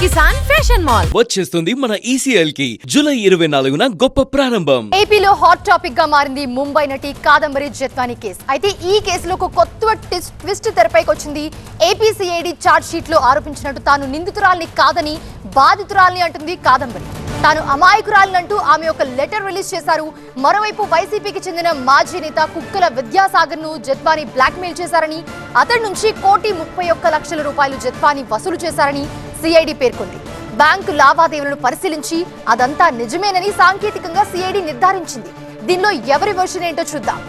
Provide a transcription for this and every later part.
Kisan fashion mall వచ్చేస్తుంది మన ECL కి జూలై 24న గొప్ప ప్రారంభం. ఏపీలో హాట్ టాపిక్ గా మారింది ముంబై నటి కాదంబరి జత్వానీ కేసు. అయితే ఈ కేసులో ఒక కొత్త ట్విస్ట్ తెరపైకి వచ్చింది. ఏపీ సిఐడి చార్జ్ షీట్ లో ఆరోపించినట్టు తాను నిందితురాల్ని కాదని బాధితురాల్ని అంటుంది కాదంబరి. తాను అమాయకురాలినంటూ ఆమె ఒక లెటర్ రిలీజ్ చేశారు. మరోవైపు వైసీపీకి చెందిన మాజీ నేత కుక్కల విద్యాసాగర్ ను జత్వానీ బ్లాక్ మెయిల్ చేశారని, అతడి నుంచి ₹1,31,00,000 జత్వానీ వసూలు చేశారని సిఐడి పేర్కొంది. బ్యాంకు లావాదేవీలను పరిశీలించి అదంతా నిజమేనని సాంకేతికంగా సిఐడి నిర్ధారించింది. దీనిలో ఎవరి వర్షన్ ఏంటో చూద్దాం.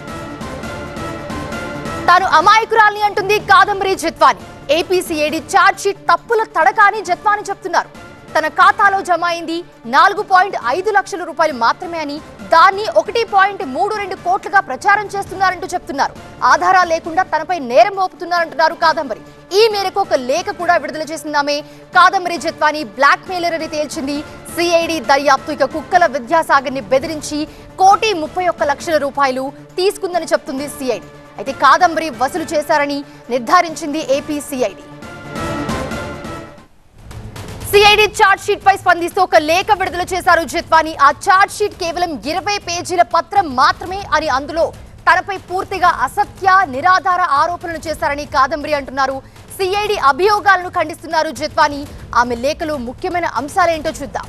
తాను అమాయకురాల్ని అంటుంది Kadambari Jethwani. AP CID charge sheet తప్పుల తడక అని జత్వానీ చెప్తున్నారు. తన ఖాతాలో జమ అయింది ₹4.5 లక్షలు మాత్రమే అని, దాన్ని 1.32 కోట్లుగా ప్రచారం చేస్తున్నారంటూ చెప్తున్నారు. ఆధారాలు లేకుండా తనపై నేరం మోపుతున్నారంటున్నారు కాదంబరి. ఈ మేరకు ఒక లేఖ కూడా విడుదల చేసిందామే. కాదంబరి జత్వానీ బ్లాక్ మెయిలర్ అని తేల్చింది సిఐడి దర్యాప్తు. ఇక కుక్కల విద్యాసాగర్ ని బెదిరించి ₹1,31,00,000 తీసుకుందని చెప్తుంది సిఐడి. అయితే కాదంబరి వసూలు చేశారని నిర్ధారించింది AP CID. CID charge sheet పై స్పందిస్తూ ఒక లేఖ విడుదల చేశారు జత్వానీ. ఆ చార్జ్ షీట్ కేవలం 20 పేజీల పత్రం మాత్రమే అని, అందులో తనపై పూర్తిగా అసత్య నిరాధార ఆరోపణలు చేశారని కాదంబరి అంటున్నారు. సిఐడి అభియోగాలను ఖండిస్తున్నారు జత్వానీ. ఆమె లేఖలో ముఖ్యమైన అంశాలేంటో చూద్దాం.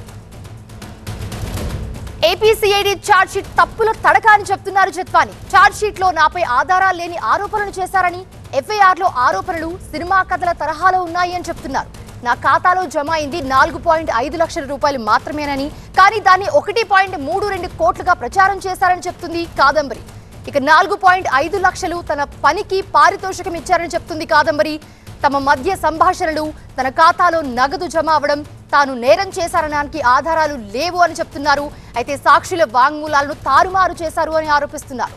ఏపీ సిఐడి చార్జ్ షీట్ తప్పుల తడక అని చెప్తున్నారు జత్వానీ. చార్జ్ షీట్ లో నాపై ఆధారాలు లేని ఆరోపణలు చేశారని, ఎఫ్ఐఆర్ లో ఆరోపణలు సినిమా కథల తరహాలో ఉన్నాయి అని చెప్తున్నారు. నా ఖాతాలో జమ అయింది ₹4.5 లక్షల మాత్రమేనని, కానీ దాన్ని 1.32 కోట్లుగా ప్రచారం చేశారని చెప్తుంది కాదంబరి. ఇక 4.5 లక్షలు తన పనికి పారితోషికం ఇచ్చారని చెప్తుంది కాదంబరి. తమ మధ్య సంభాషణలు, తన ఖాతాలో నగదు జమ అవడం, తాను నేరం చేశారనడానికి ఆధారాలు లేవు అని చెప్తున్నారు. అయితే సాక్షుల వాంగ్మూలాలను తారుమారు చేశారు అని ఆరోపిస్తున్నారు.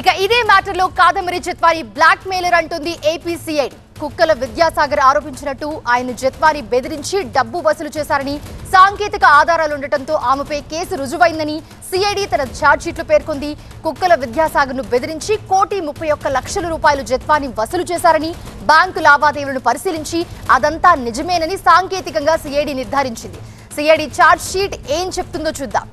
ఇక ఇదే మ్యాటర్లో కాదంబరి జత్వానీ బ్లాక్ మెయిలర్ అంటుంది ఏపీ సిఐడి. కుక్కల విద్యాసాగర్ ఆరోపించినట్టు ఆయన జత్వానీ బెదిరించి డబ్బు వసూలు చేశారని, సాంకేతిక ఆధారాలు ఉండటంతో ఆమెపై కేసు రుజువైందని సిఐడి తన ఛార్జ్షీట్లో పేర్కొంది. కుక్కల విద్యాసాగర్ ను బెదిరించి ₹1,31,00,000 జత్వానీ వసూలు చేశారని, బ్యాంకు లావాదేవీలను పరిశీలించి అదంతా నిజమేనని సాంకేతికంగా సిఐడి నిర్ధారించింది. సిఐడి ఛార్జ్ షీట్ ఏం చెప్తుందో చూద్దాం.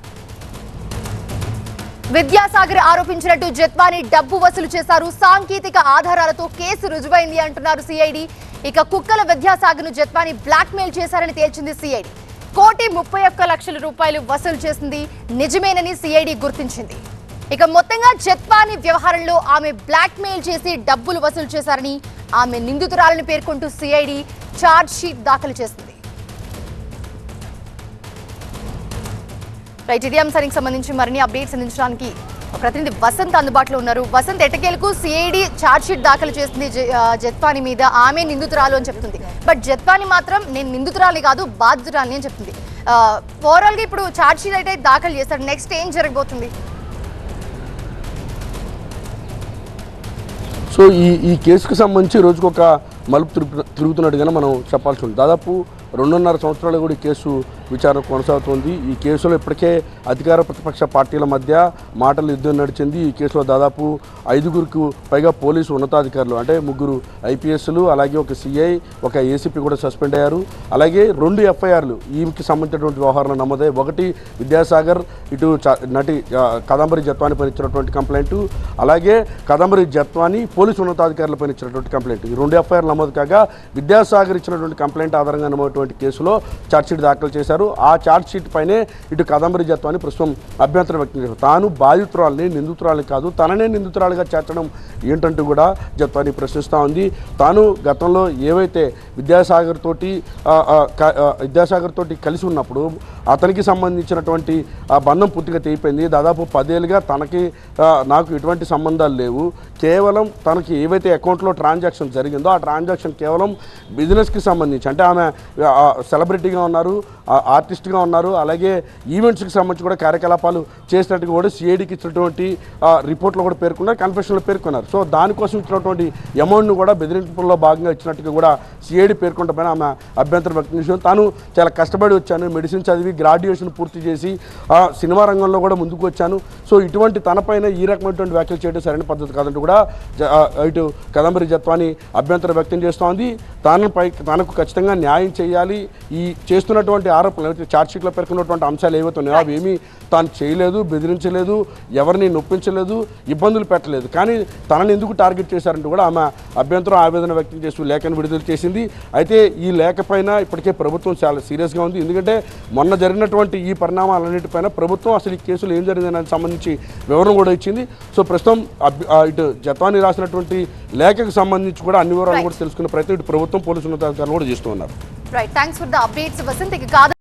విద్యాసాగర్ ఆరోపించినట్టు జత్వానీ డబ్బు వసూలు చేశారు. సాంకేతిక ఆధారాలతో కేసు రుజువైంది అంటున్నారు సిఐడి. ఇక కుక్కల విద్యాసాగర్ ను జత్వానీ బ్లాక్ మెయిల్ చేశారని తేల్చింది సిఐడి. ₹1,31,00,000 వసూలు చేసింది నిజమేనని సిఐడి గుర్తించింది. ఇక మొత్తంగా జత్వానీ వ్యవహారంలో ఆమె బ్లాక్ మెయిల్ చేసి డబ్బులు వసూలు చేశారని, ఆమె నిందితురాలని పేర్కొంటూ సిఐడి ఛార్జ్ షీట్ దాఖలు చేసింది. రైట్, ఇదే అంశానికి సంబంధించి మరిన్ని అప్డేట్స్ అందించడానికి ప్రతినిధి వసంత్ అందుబాటులో ఉన్నారు. వసంత్, ఎట్టకేలకు సిఐడి ఛార్జ్ షీట్ దాఖలు చేసింది జత్వానీ మీద. ఆమె నిందితురాలు అని చెప్తుంది. బట్ జత్వానీ మాత్రం నేను నిందితురాలి కాదు బాధితురాలి అని చెప్తుంది. ఓవరాల్ గా ఇప్పుడు ఛార్జ్ షీట్ అయితే దాఖలు చేస్తాడు. నెక్స్ట్ ఏం జరగబోతుంది? సో ఈ కేసుకు సంబంధించి రోజుకు ఒక మలుపు తిరుగుతున్నట్టుగానే మనం చెప్పాల్సి ఉంది. దాదాపు 2.5 సంవత్సరాలు కూడా ఈ కేసు విచారణ కొనసాగుతోంది. ఈ కేసులో ఇప్పటికే అధికార ప్రతిపక్ష పార్టీల మధ్య మాటల యుద్ధం నడిచింది. ఈ కేసులో దాదాపు 5గురికి పైగా పోలీసు ఉన్నతాధికారులు, అంటే 3 ఐపీఎస్లు, అలాగే ఒక సిఐ, ఒక ఏసీపీ కూడా సస్పెండ్ అయ్యారు. అలాగే 2 ఎఫ్ఐఆర్లు ఈమెకి సంబంధించినటువంటి వ్యవహారాలు నమోదయ్యాయి. ఒకటి విద్యాసాగర్, ఇటు నటి కాదంబరి జత్వానీ పైన ఇచ్చినటువంటి కంప్లైంట్, అలాగే కాదంబరి జత్వానీ పోలీసు ఉన్నతాధికారుల పైన ఇచ్చినటువంటి కంప్లైంట్. ఈ 2 ఎఫ్ఐఆర్లు నమోదు కాగా విద్యాసాగర్ ఇచ్చినటువంటి కంప్లైంట్ ఆధారంగా నమోదు కేసులో ఛార్జ్షీట్ దాఖలు చేశారు. ఆ ఛార్జ్షీట్ పైనే ఇటు కాదంబరి జత్వానీ ప్రస్తుతం అభ్యంతరం వ్యక్తం చేశారు. తాను బాధితురాలని, నిందితురాలని కాదు, తననే నిందితురాలుగా చేర్చడం ఏంటంటూ కూడా జత్వానీ ప్రశ్నిస్తూ ఉంది. తాను గతంలో ఏవైతే విద్యాసాగర్ తోటి కలిసి ఉన్నప్పుడు అతనికి సంబంధించినటువంటి బంధం పూర్తిగా తెగిపోయింది. దాదాపు 10 ఏళ్ళుగా నాకు ఎటువంటి సంబంధాలు లేవు. కేవలం తనకి ఏవైతే అకౌంట్లో ట్రాన్సాక్షన్ జరిగిందో ఆ ట్రాన్సాక్షన్ కేవలం బిజినెస్కి సంబంధించి, అంటే ఆమె సెలబ్రిటీగా ఉన్నారు, ఆర్టిస్ట్గా ఉన్నారు, అలాగే ఈవెంట్స్కి సంబంధించి కూడా కార్యకలాపాలు చేసినట్టుగా కూడా సిఐడికి ఇచ్చినటువంటి రిపోర్ట్లో కూడా పేర్కొన్నారు, కన్ఫెషన్లో పేర్కొన్నారు. సో దానికోసం ఇచ్చినటువంటి అమౌంట్ను కూడా బెదిరింపుల్లో భాగంగా ఇచ్చినట్టుగా కూడా సిఐడి పేర్కొంటపైన ఆమె అభ్యంతరం వ్యక్తం చేసిన తాను చాలా కష్టపడి వచ్చాను, మెడిసిన్ చదివి గ్రాడ్యుయేషన్ పూర్తి చేసి సినిమా రంగంలో కూడా ముందుకు వచ్చాను. సో ఇటువంటి తనపైన ఈ రకమైనటువంటి వ్యాఖ్యలు చేయడం సరైన పద్ధతి కాదంటూ కూడా ఇటు కదంబరి జత్వాని అభ్యంతరం వ్యక్తం చేస్తోంది. తనకు ఖచ్చితంగా న్యాయం చేయాలి, ఈ చేస్తున్నటువంటి ఆరోపణలు ఛార్జ్షీట్లో పేర్కొన్నటువంటి అంశాలు ఏవైతే ఉన్నాయో అవి ఏమీ తాను చేయలేదు, బెదిరించలేదు, ఎవరిని నొప్పించలేదు, ఇబ్బందులు పెట్టలేదు. కానీ తనని ఎందుకు టార్గెట్ చేశారంటూ కూడా ఆమె అభ్యంతరం ఆవేదన వ్యక్తం చేస్తూ లేఖను విడుదల చేసింది. అయితే ఈ లేఖ పైన ఇప్పటికే ప్రభుత్వం చాలా సీరియస్గా ఉంది. ఎందుకంటే మొన్న జరిగినటువంటి ఈ పరిణామాలన్నిటిపైన ప్రభుత్వం అసలు ఈ కేసులు ఏం జరిగిందని దానికి సంబంధించి వివరణ కూడా ఇచ్చింది. సో ప్రస్తుతం ఇటు జత్వాని రాసినటువంటి లేఖకు సంబంధించి కూడా అన్ని వివరాలు కూడా తెలుసుకునే ప్రయత్నం ఇటు ప్రభుత్వం పోలీసు ఉన్నతాధికారులు కూడా చేస్తూ ఉన్నారు. Right, thanks for the updates Vasant.